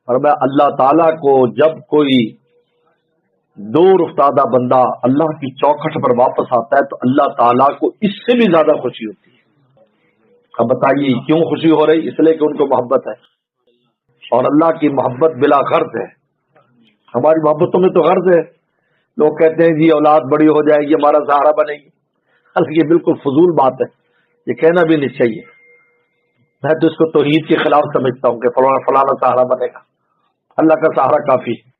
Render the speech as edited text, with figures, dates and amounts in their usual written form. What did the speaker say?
فرمایا اللہ تعالیٰ کو جب کوئی دور افتادہ بندہ اللہ کی چوکھٹ پر واپس آتا ہے تو اللہ تعالیٰ کو اس سے بھی زیادہ خوشی ہوتی ہے۔ اب بتائیے کیوں خوشی ہو رہی؟ اس لیے کہ ان کو محبت ہے، اور اللہ کی محبت بلا غرض ہے۔ ہماری محبتوں میں تو غرض ہے، لوگ کہتے ہیں جی اولاد بڑی ہو جائے گی ہمارا سہارا بنے گی، حالانکہ یہ بالکل فضول بات ہے، یہ کہنا بھی نہیں چاہیے۔ میں تو اس کو توحید کے خلاف سمجھتا ہوں کہ فلانا سہارا بنے گا، اللہ کا سہارا کافی ہے۔